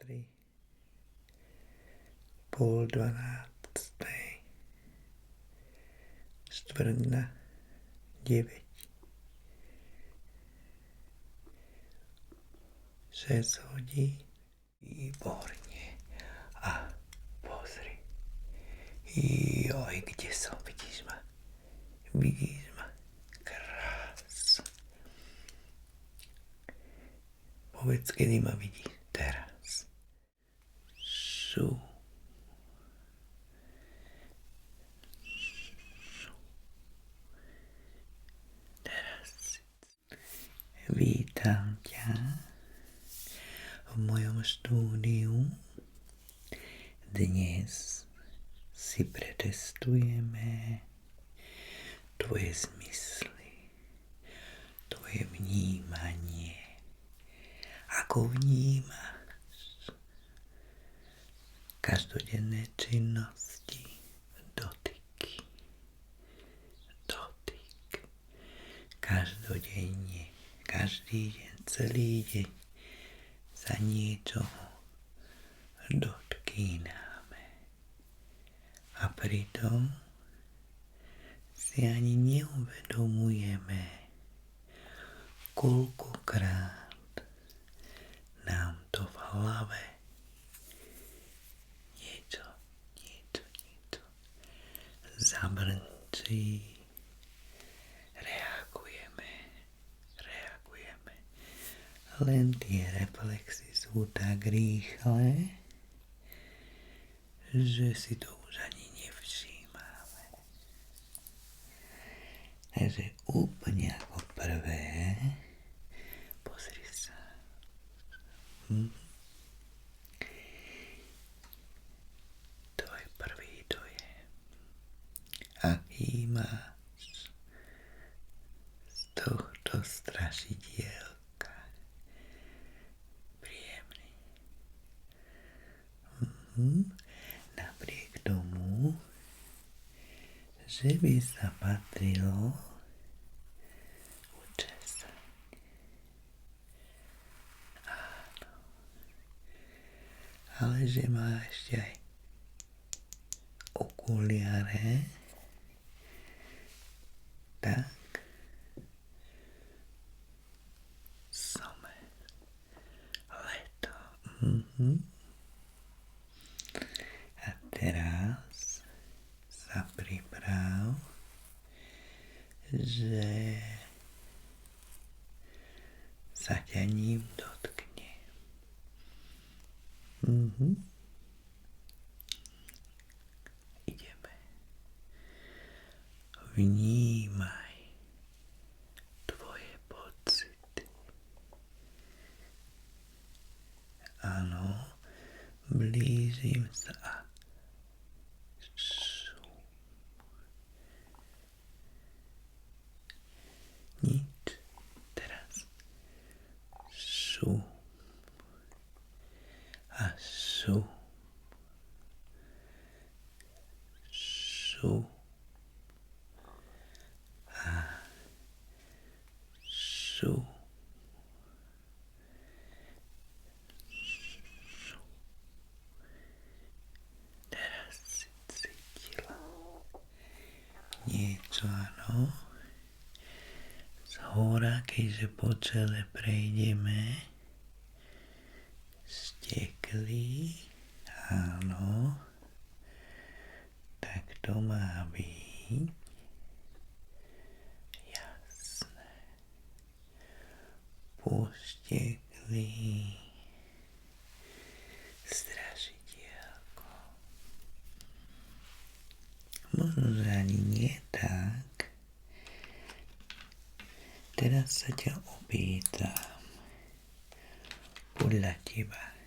3, půl 12, čtvrt na 9, 6 hodín. Výborně. A pozri. Joj, kde som? Vidíš ma? Vidíš ma? Krás. Povedz, kedy ma vidíš. Teraz. Sú. Teraz. Vítam ťa v mojom štúdiu. Dnes si pretestujeme tvoje zmysly, tvoje vnímanie. Ako vnímaš každodenné činnosti, dotyk. Každodenne, každý deň, celý deň sa niečoho dotkýnáme. A pritom si ani neuvedomujeme, koľkokrát nám to v hlave niečo zabrnčí. Reagujeme. Len tie reflexy sú tak rýchle, že si to už ani nevšímame. Takže úplne ako prvé, pozri sa. Tvoj prvý dojem. Aký máš z tohto strašidielka? Príjemný. Napriek tomu, že by sa patrilo učesať. Áno. Ale že má ešte aj okuliare, tak some. Leto. A teraz sa priprav, že sa ťa ním dotkne. Ideme. Vnímaj tvoje pocity. Áno, blížim sa. Nič. Teraz. Sú. A sú. Sú. A sú. Teraz si cítila niečo, áno. Zhora, keďže po čele prejdeme, stekli, áno, tak to má byť. Jasné. Postekli. Strašidielko. Možno, že ani nie tak. Teraz sa ťa opýtam. Podľa teba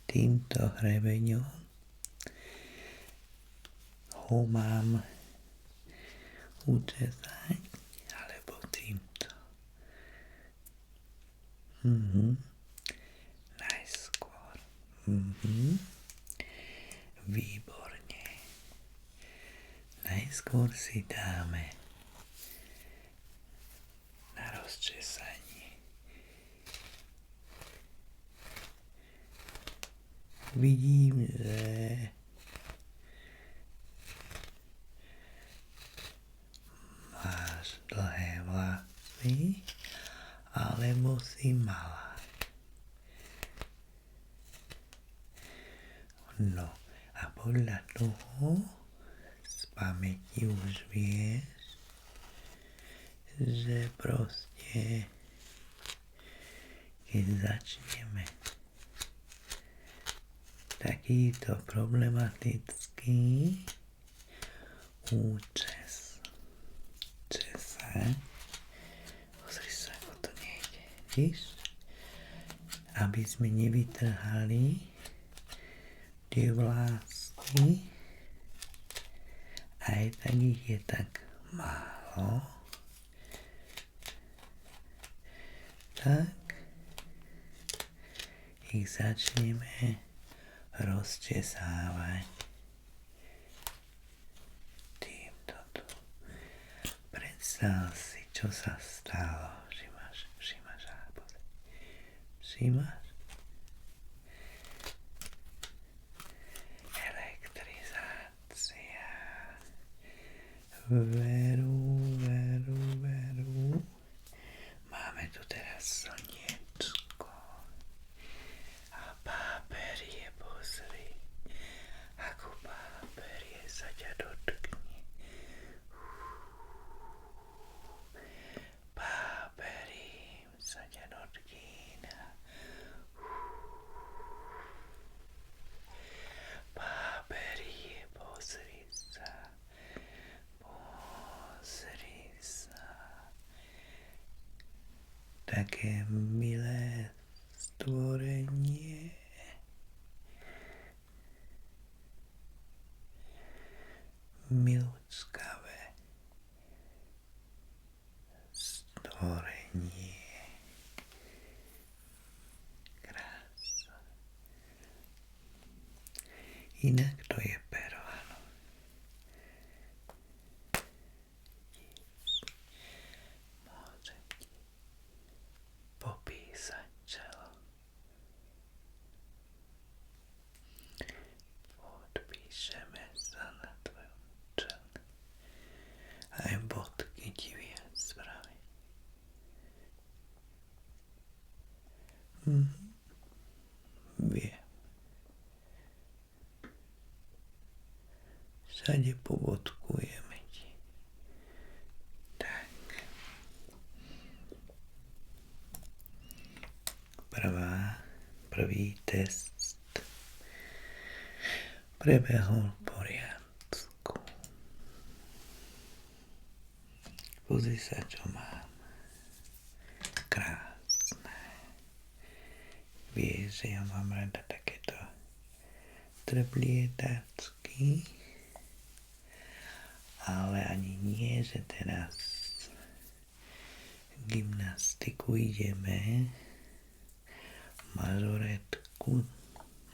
týmto hrebeňom ho mám učesať alebo týmto? Najskôr. Výborne. Najskôr si dáme na rozčesanie vidím, že máš dlhé vlasy, alebo si malá. No a podľa toho z pamäti už vieš, že proste keď začneme takýto problematický účes. Česať. Pozri sa, ako to nejde. Vidíš? Aby sme nevytrhali tie vlásky. Aj tak ich je tak málo. Tak ich začneme rozčesávať týmto tu. Predstav si, čo sa stalo. Všimáš, všimáš? Elektrizácia. Veru. Máme tu teraz slniečko. A páperie, pozri. Ako páperie sa ťa dotkne. Páperím sa ťa dotkína. Páperie, pozri sa. Také milé stvorenie. Milúčkavé stvorenie. Krása. Inak to je pero, áno. Môžem ti popísať čelo. Podpíšeme sa na tvojom čele. Aj bodky ti viem spraviť. Viem. Všade pobodkujeme ti. Tak. Prvý test prebehol v poriadku. Pozri sa, čo mám. Krásne. Vieš, že ja mám rada takéto trbliedačky, ale ani nie, že teraz gymnastiku ideme mažoretku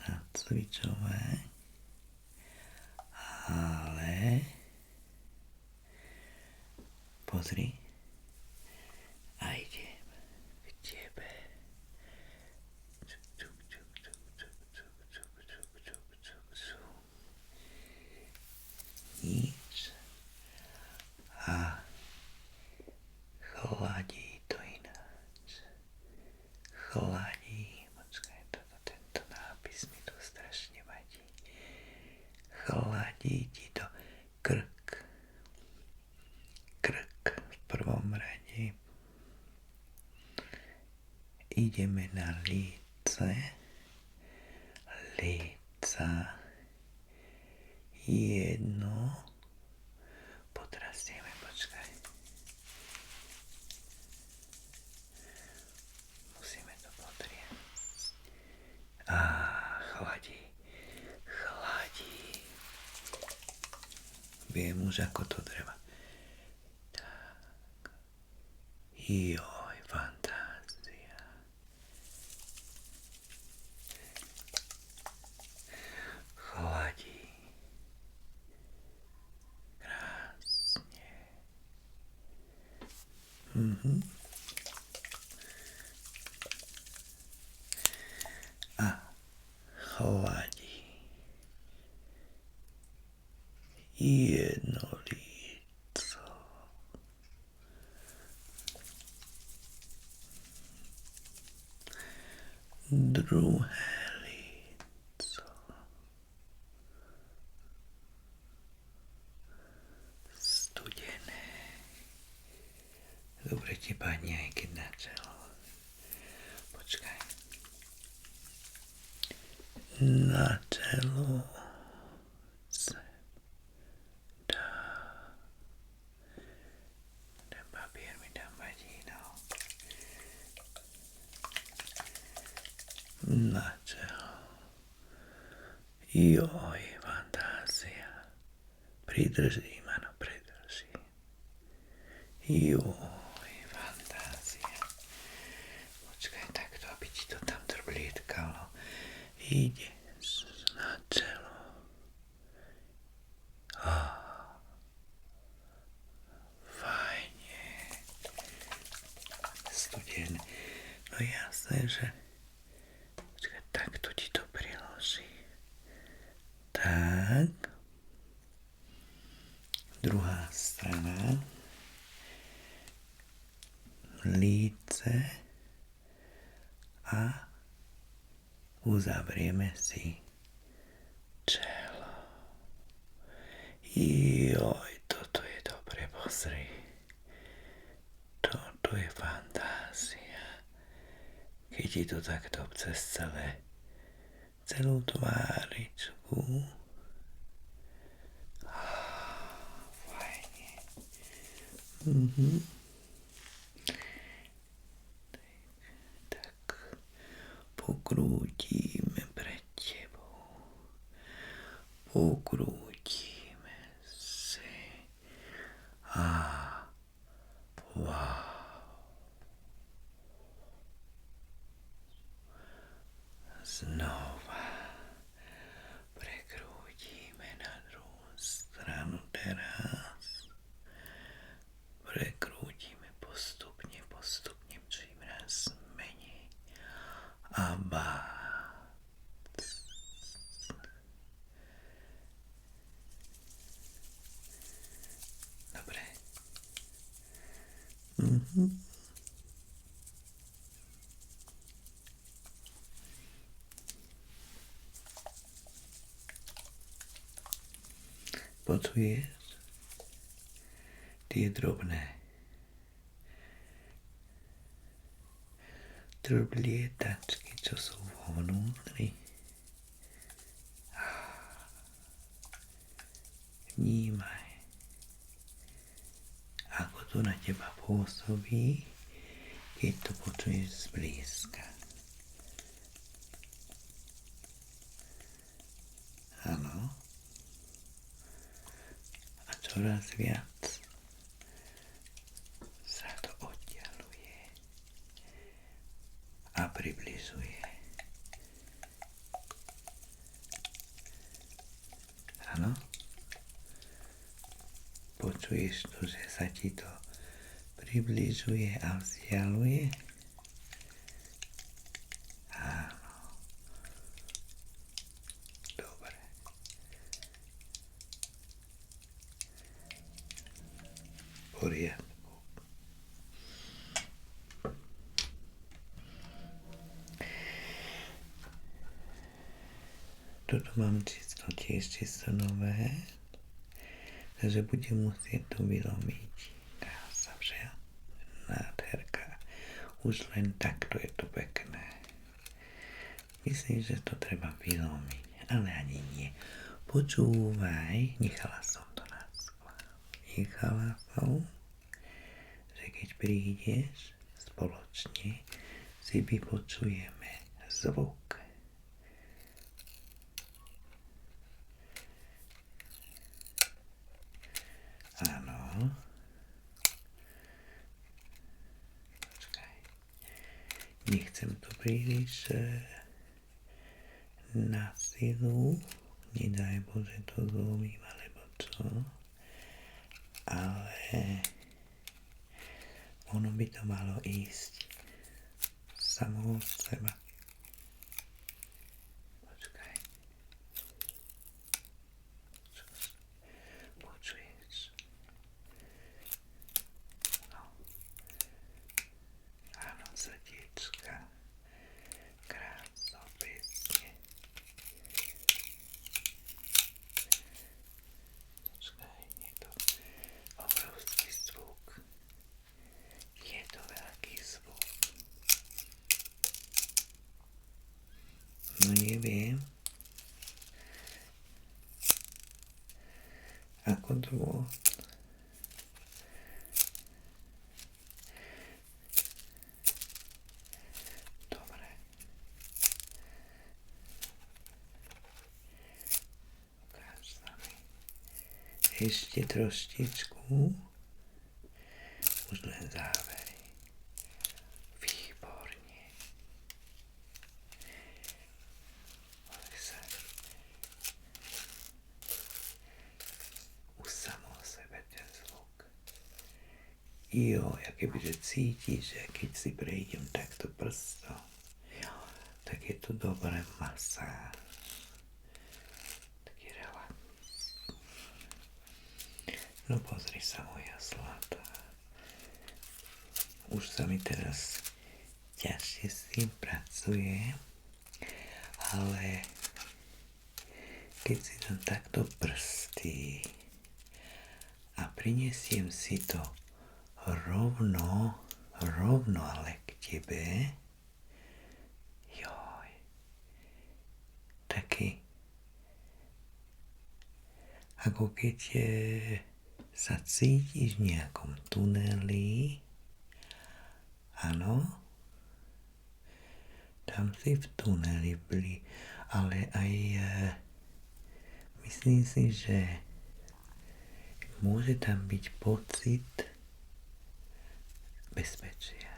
nacvičovať, ale pozri, a idem k tebe. Nič. A chladí to ináč. Chladí. Počkaj, tento nápis mi tu strašne vadí. Chladí ti to krk. Krk v prvom rade. Ideme na líce. Líca. Jedno. Potrastieme, počkaj. Musíme to potriasť. Chladí. Viem už, ako to treba. Tak. Joj, fantázia. Chladí. Krásne. A chladí. druhé líco, studené. Dobre ti padne, aj keď na čelo. Počkaj. Na čelo. Ten papier mi tam vadí, no. Na čelo. Joj, fantázia. Pridržím, áno, pridržím. Joj, fantázia. Počkaj takto, aby ti to tam trblietkalo. Ideš na čelo. Fajne. Studené. No jasné, že... Počkaj, takto ti to priloží. Tak. Druhá strana. Líce. A uzavrieme si čelo. Joj, toto je dobre, pozri. Toto je fantázia. Keď ti to takto cez celú tváričku. Fajne. Tak pokrútime pred tebou. Pokrútime si. Wow. Znova prekrútime na druhú stranu teraz. Prekrútime postupne, čím raz menej. A bác. Dobre. Počuješ tie drobné trblietačky, čo sú vo vnútri? Vnímaj, ako to na teba pôsobí, keď to počuješ zblízka. Áno. A čoraz viac sa to oddialuje a približuje. Áno? Počuješ to, že sa ti to približuje a vzdialuje? Áno. Dobre. Poriadku. Toto mám čisto nové, takže budem musieť to vylomiť. Krása, že? Nádherka. Už len takto je to pekné. Myslím, že to treba vylomiť, ale ani nie. Počúvaj, nechala som to na schvál. Nechala som, že keď prídeš spoločne, si vypočujeme zvuk. Áno. Počkaj. Nechcem to príliš na silu. Nedaj Bože to zlomím, alebo čo. Ale ono by to malo ísť samo od seba. Počkaj. Počuješ? No. Áno, srdiečka. Krásne. odvod. Dobre. Ukáž sa mi. Ešte troštičku. Už len závery. Výborne. Už samo o sebe ten zvuk. Jo, ja kebyže cítiš, že keď si prejdem takto prstom, jo, tak je to dobré masáž. Taký relax. No pozri sa, moja zlatá. Už sa mi teraz ťažšie s tým pracuje, ale keď si dám takto prsty a prinesiem si to rovno ale k tebe, joj, taký, ako keď sa cítiš v nejakom tuneli, áno, tam si v tuneli byli, ale aj myslím si, že môže tam byť pocit bezpečia.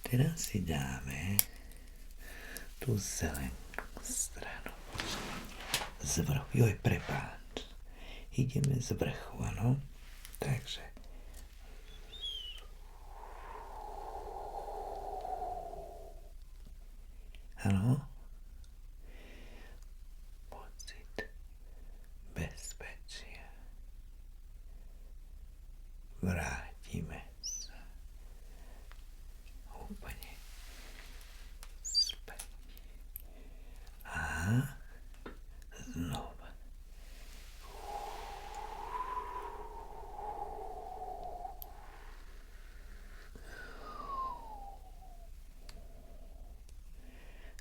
Teraz si dáme tú zelenú stranu. Joj, prepáč. Ideme z vrchu, áno? Takže. Áno? Pocit bezpečia. Vrátime sa úplne späť. A znova.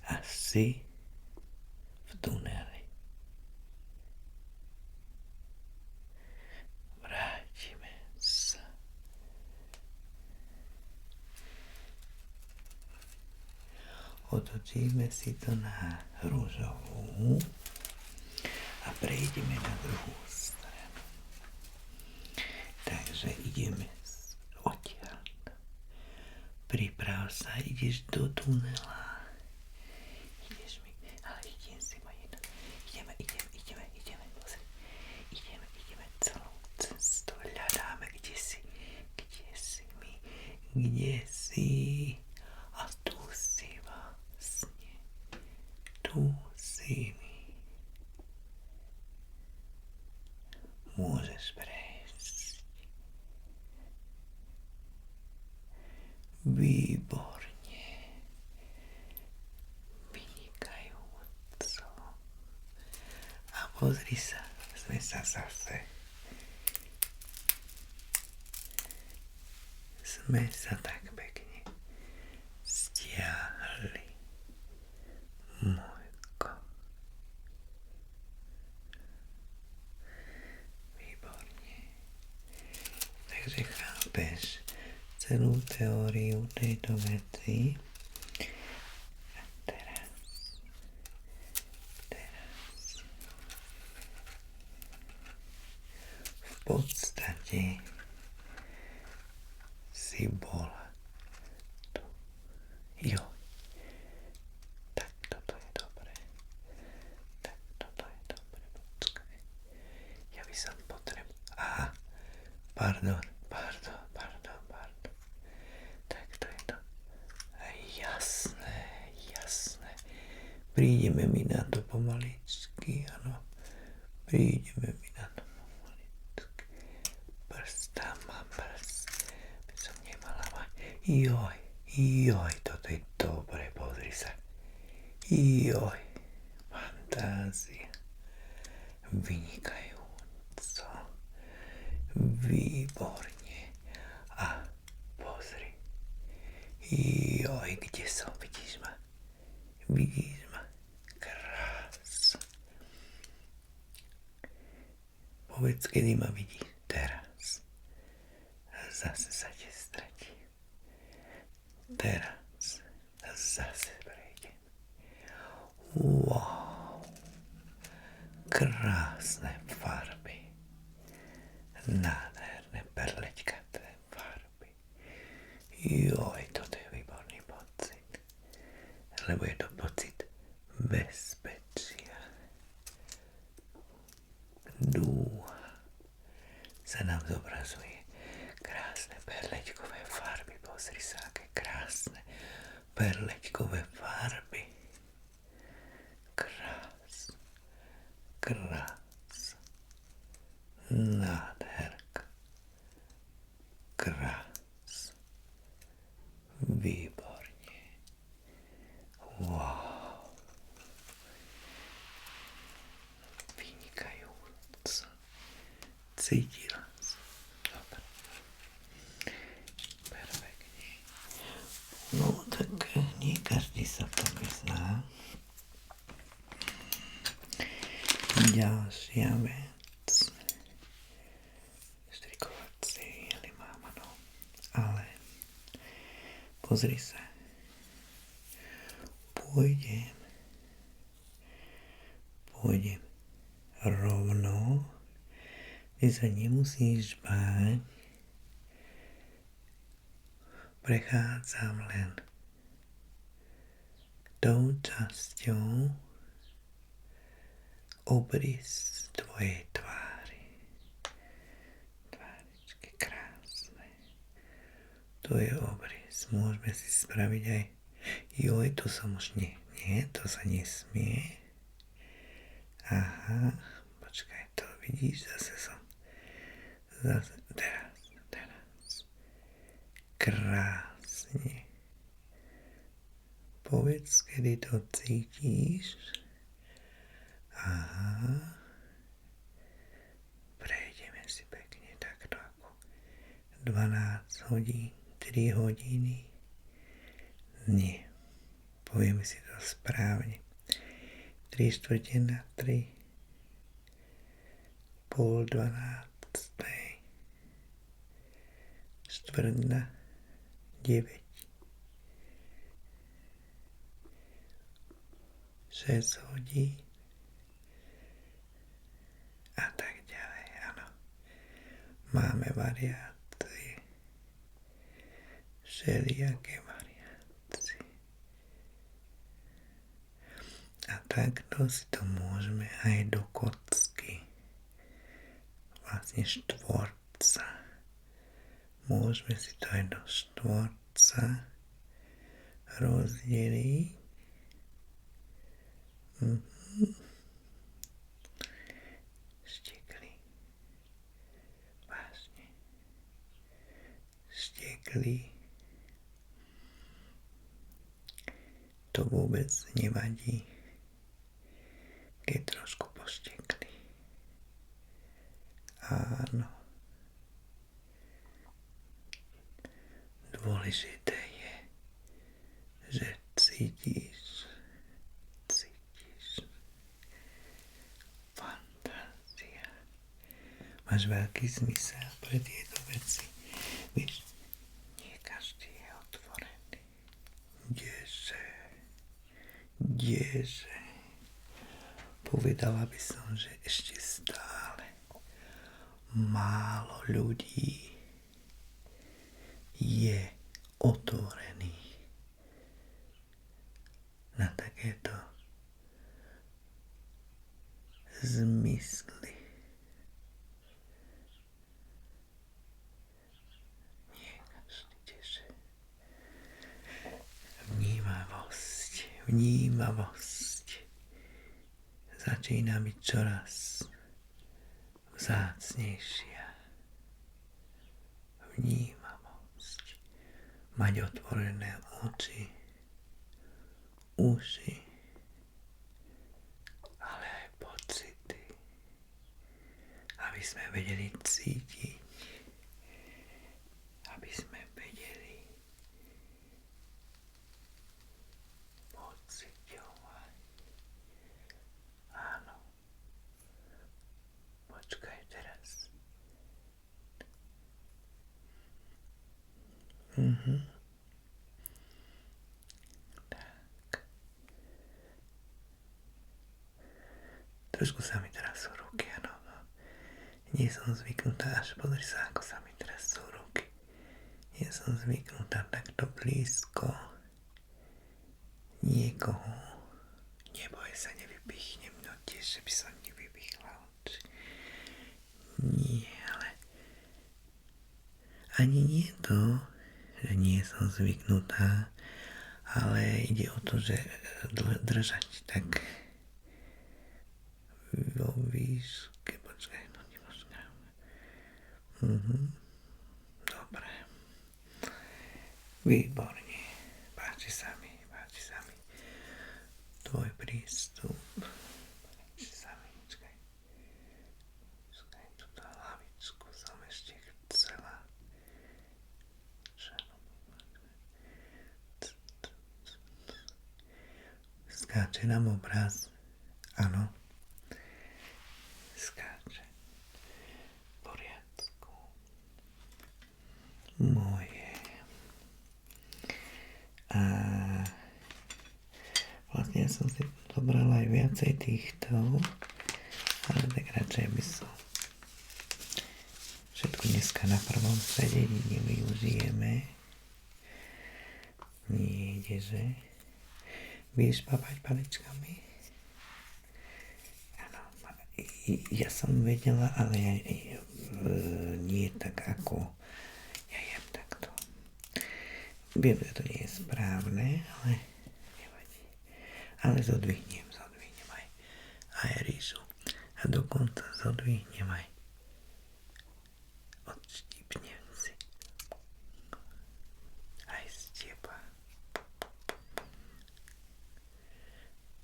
A si v tuneli. Vrátime sa. Otočíme si to na ružovú a prejdeme na druhú stranu. Takže ideme odtiaľ. Priprav sa, ideš do tunela. Kde si? A tu si vlastne. Tu si mi. Môžeš prejsť. Výborne. Vynikajúco. A pozri sa, sme sa zase. Sme sa tak pekne stiahli, môjko. Výborne. Takže chápeš celú teóriu tejto veci. A teraz v podstate si bola tu. Jo. Tak toto je dobré. Počkaj. Ja by som potreboval. Aha. Pardon. Tak to je to. Jasné. Prídeme mi na to pomaličky, áno. Prídeme mi na to pomaličky. Prst. Joj, toto je dobre, pozri sa. Joj, fantázia. Vynikajúco. Výborne. A pozri. Joj, kde som? Vidíš ma? Krásne. kedy ma vidí teraz. Zase sa ti stratí. Teraz zase prejdem. Wow. Krásne farby. Nádherné perleťkaté farby. Joj, toto je výborný pocit. Lebo je to pocit bezpečia. Dúha sa nám zobrazuje. Krásne perleťkové farby. Pozri sa, aké krásne perleťkové farby. Krás. Krás. Nádherka. Krás. Výborne. Wow. Vynikajúco. Cítila som. Dobre. Perfektne. No tak nie každý sa v tom vyzná. Ďalšia vec. Strikovať si jeli máma, no. Ale pozri sa. Pôjdem rovno. Ty sa nemusíš báť. Prechádzam len tou časťou obrys tvojej tvári. Tváričky krásne. To je obrys. Môžeme si spraviť aj... Joj, to som už nie. Nie, to sa nesmie. Aha, počkaj, to vidíš, zase som... Teraz. Krásne. Povedz, kedy to cítiš. Aha. Prejdeme si pekne takto ako 12 hodín, 3 hodiny. Nie. Povieme si to správne. 3/4/3. 11:30. 8:45. 6 hodín a tak ďalej, áno. Máme variácie, všelijaké variácie. A takto si to môžeme aj do kocky, vlastne štvorca. Môžeme si to aj do štvorca rozdeliť. Štekli. To vôbec nevadí, keď trošku poštekli. Áno. Dôležité je, že cítiš. Fantázia. Máš veľký zmysel pre tieto veci. Víš, nie každý je otvorený. Kdeže. Povedala by som, že ešte stále málo ľudí je otvorených na takéto zmysly. Nie každý teže. Vnímavosť začína byť čoraz vzácnejšia. Vnímavosť. Mať otvorené oči, uši, ale aj pocity, aby sme vedeli cítiť, aby sme vedeli pociťovať. Áno. Počkaj teraz. Tak. Trošku sa mi teraz sú ruky, áno. Nie som zvyknutá, až pozri sa, ako sa mi teraz sú ruky. Nie som zvyknutá takto blízko niekoho. Neboj sa, nevypichnem, no tiež, že by som nevypichla oči. Nie, ale ani nie to, že nie som zvyknutá, ale ide o to, že držať tak vo výške, počkaj, no nepočkaj. Dobre. Výborne. Páči sa mi. Tvoj prístup. Páči sa mi. Počkaj, túto hlavičku som ešte chcela. Skáče nám obraz. Áno. Skáče. V poriadku. Moje. A vlastne ja som si zobrala aj viacej týchto, ale tak radšej by som všetko dneska na prvom sedení nevyužijeme. Nejde, že? Vieš papať paličkami? Áno, ja som vedela, ale ja nie tak ako ja jem takto. Viem, že to nie je správne, ale nevadí. Ale zodvihnem aj rýžu. A dokonca zodvihnem aj odštípnem si aj z teba.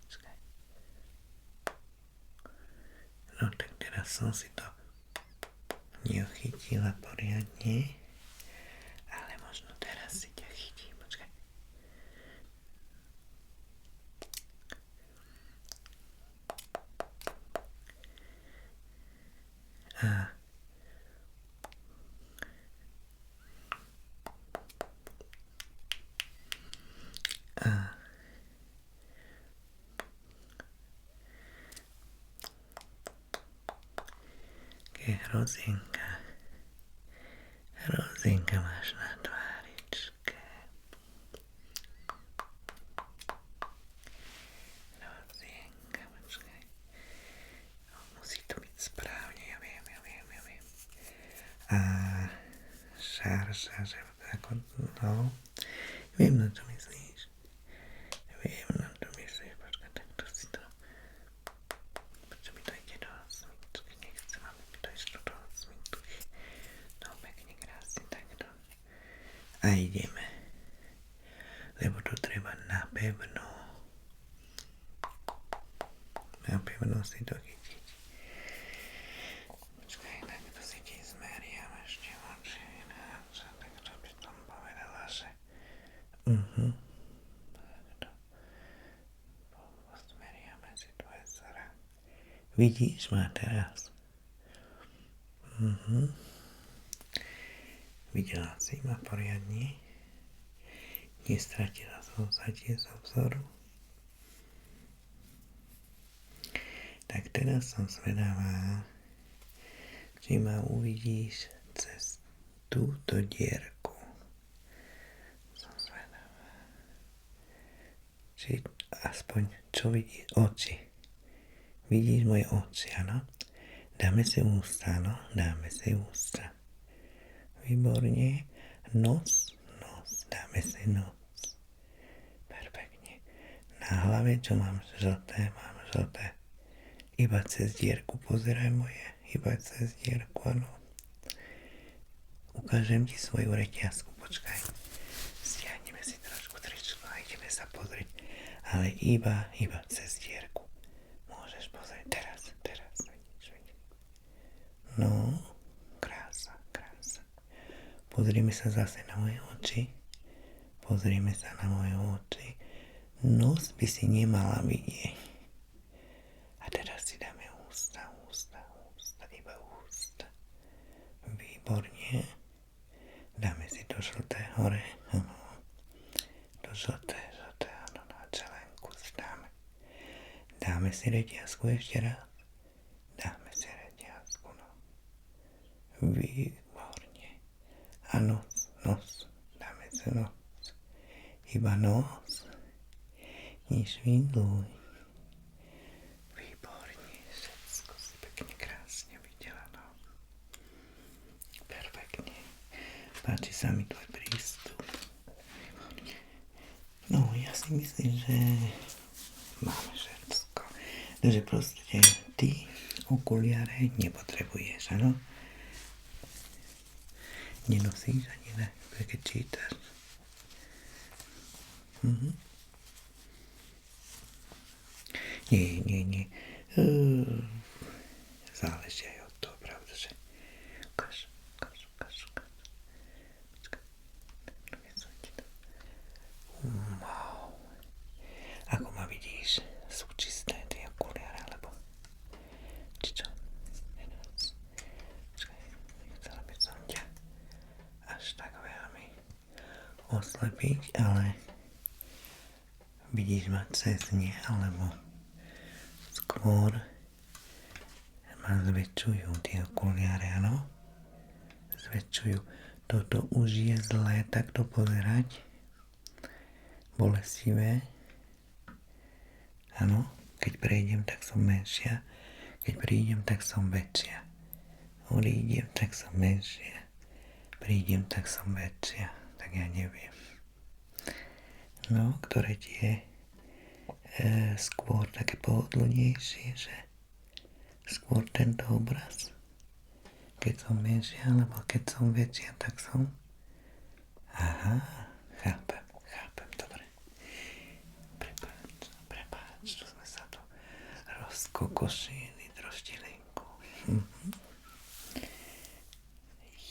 Čakaj. No tak teraz som si to neochytila poriadne, ale možno teraz si ťa chytím. Počkaj. Hrozienka máš na tváričke. Hrozienka, počkaj. Musí to byť správne, ja viem. A šarša, že ako, no, viem, na čo myslíš. Počkaj, takto si to. Prečo mi to ide do osmičky? Nechcem, aby mi to išlo do osmičky. No, pekne, krásne, takto. A ideme. Lebo to treba napevno. Napevno si to chytiť. Počkaj, takto si ti zmeriam ešte oči. Takto by som povedala, že takto. Zmeriame si tvoje zra. Vidíš ma teraz? Videla si ma poriadne? Nestratila som sa tie zo vzoru? Tak teraz som zvedavá, či ma uvidíš cez túto dierku. Som zvedavá. Či aspoň čo vidíš? Oči. Vidíš moje oči, áno? Dáme si ústa, áno? Dáme si ústa. Výborne. Nos. Dáme si nos. Perfektne. Na hlave, čo mám žlté? Mám žlté. Iba cez dierku, pozeraj moje. Iba cez dierku, áno. Ukážem ti svoju reťazku, počkaj. Stiahneme si trošku tričko a ideme sa pozrieť. Ale iba cez dierku. Môžeš pozrieť teraz. Vidíš. No, krása. Pozrieme sa zase na moje oči. Nos by si nemala vidieť. A teraz si dáme ústa. Iba ústa. Výborne. Dáme si to žlté hore. Ano. To žlté, áno, na čelenku si dáme. Dáme si reťazku ešte raz. Dáme si reťazku, no. Výborne. A nos. Dáme si nos. Iba nos. Nič vyndluj. Výborne. Všetko si pekne, krásne videla, no. Perfektne. Páči sa mi tvoj prístup. Výborne. No, ja si myslím, že máme všetko. Takže proste ty okuliare nepotrebuješ, áno? Nenosíš ani ne, keď čítaš. Nie. Záleží aj od toho, pravda, že ukáž. Wow. Ako ma vidíš? Sú čisté tie okuliare, alebo či čo? Počkaj, chcela by som ťa až tak veľmi oslepiť, ale vidíš ma cez ne, alebo skôr ma zväčšujú tie okuliare, áno? Zväčšujú. Toto už je zlé takto pozerať. Bolestivé. Áno, keď prejdem, tak som menšia. Keď prídem, tak som väčšia. Odídem, tak som menšia. Prídem, tak som väčšia. Tak ja neviem. No, ktoré ti je skôr také pohodlnejšie, že skôr tento obraz. Keď som menšia, alebo keď som väčšia, tak som... Aha, chápem, dobre. Prepáč, tu sme sa tu rozkokošili troštilinku.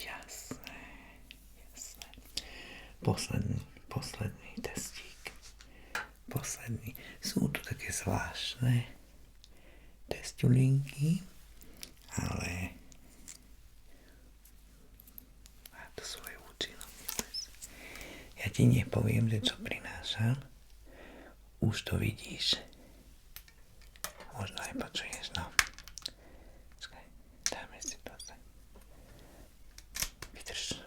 Jasné. Posledný testík. Sú tu také zvláštne testulinky, ale má to svoje účinok. Ja ti nepoviem, že čo prinášam. Už to vidíš. Možno aj počuješ, no. Počkaj, dáme si to sa. Vydrž.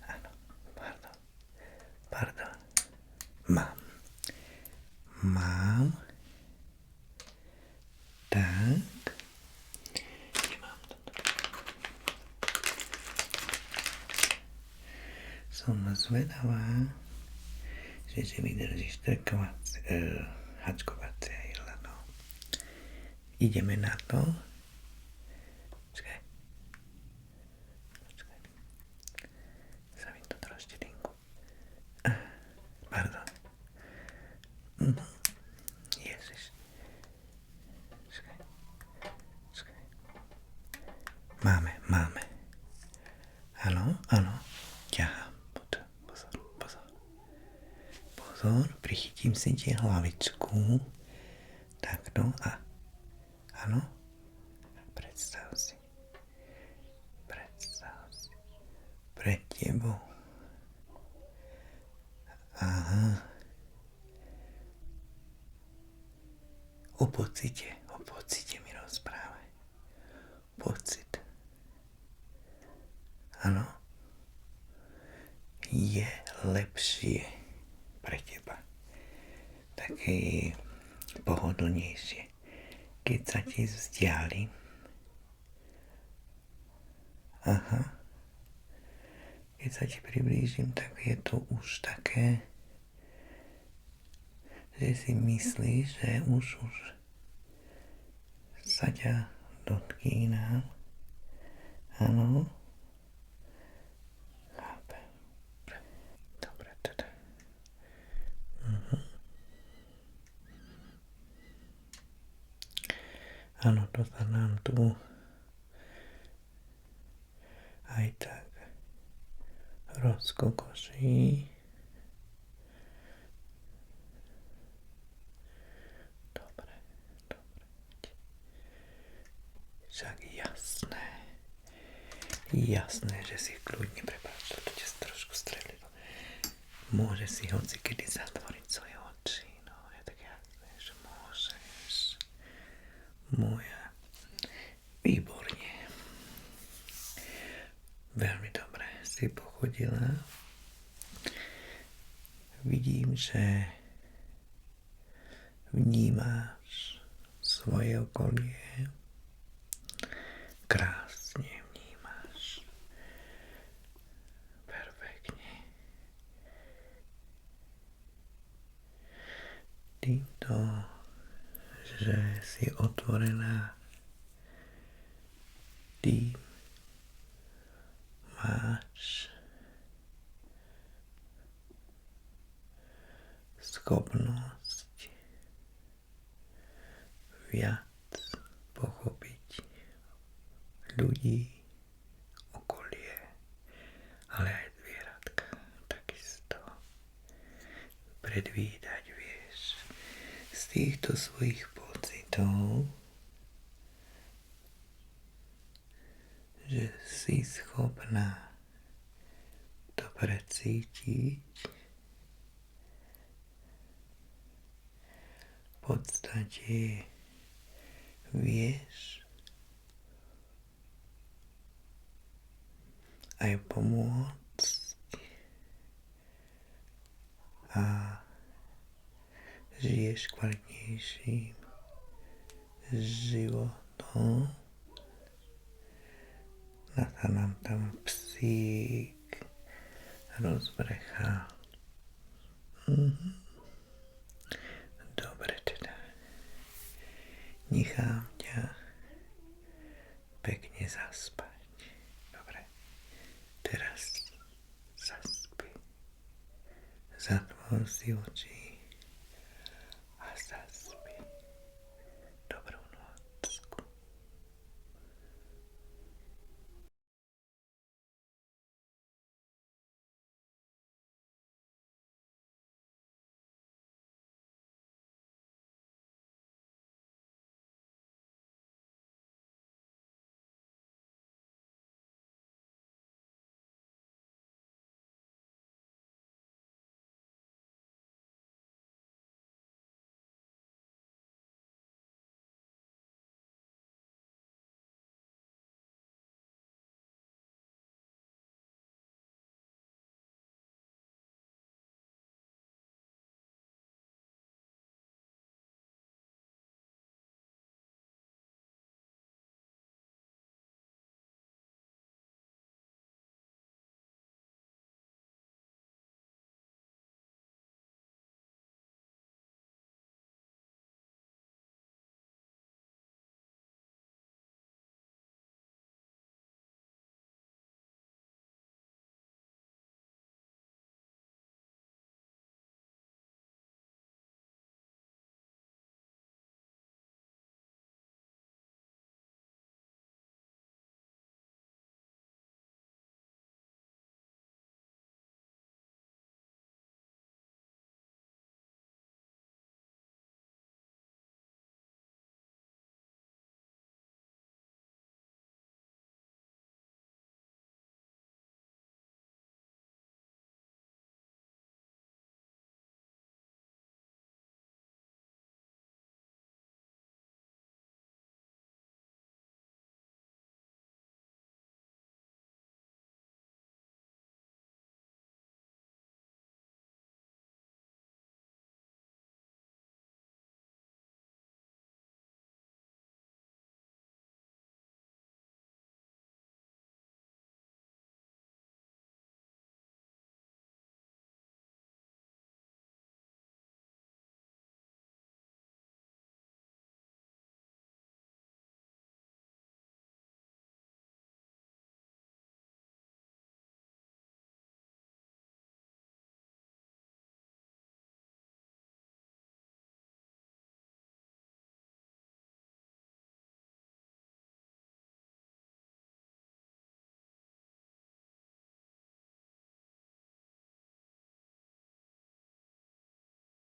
Áno, pardon. Mám. Tak. Nemám to. Som zvedavá, že si vydržíš hačkovacie jeleno. Ideme na to. Počkaj. Zavím to troštilinku. Pardon. Ježiš. Počkaj. Máme. Áno. Ťahám. Pozor, prichytím si ti hlavičku. Takto a áno. Predstav si. Pred tebou. Aha. O pocite mi rozprávaj. Pocit. Áno. Je lepšie pre teba. Také pohodlnejšie. Keď sa ti vzdiali. Aha. Keď sa ti priblížim, tak je to už také, že si myslíš, že už sa ťa dotkínam. Áno. Chápem. Dobre teda. Áno, to sa nám tu aj tak rozkokoší. Dobre. Však jasné. Jasné, že si kľudne prepáč, to ťa trošku strelilo. Môže si hoci kedy zatvoriť svoje oči. No, je tak jasné, že môžeš. Moja. Výborne. Veľmi dobre si pochodila. Vidím, že vnímáš svoje okolie. Krásne vnímáš. Perfektne. Týmto, že si otvorená, ty máš schopnosť viac pochopiť ľudí, okolie, ale aj zvieratka takisto predvídať, vieš, z týchto svojich pocitov, že si schopná to precítiť, v podstate vieš aj pomôcť a žiješ kvalitnejším životom. Sa nám tam psík rozbrechá. Dobre teda. Nechám ťa pekne zaspať. Dobre. Teraz zaspí. Zatvor si oči.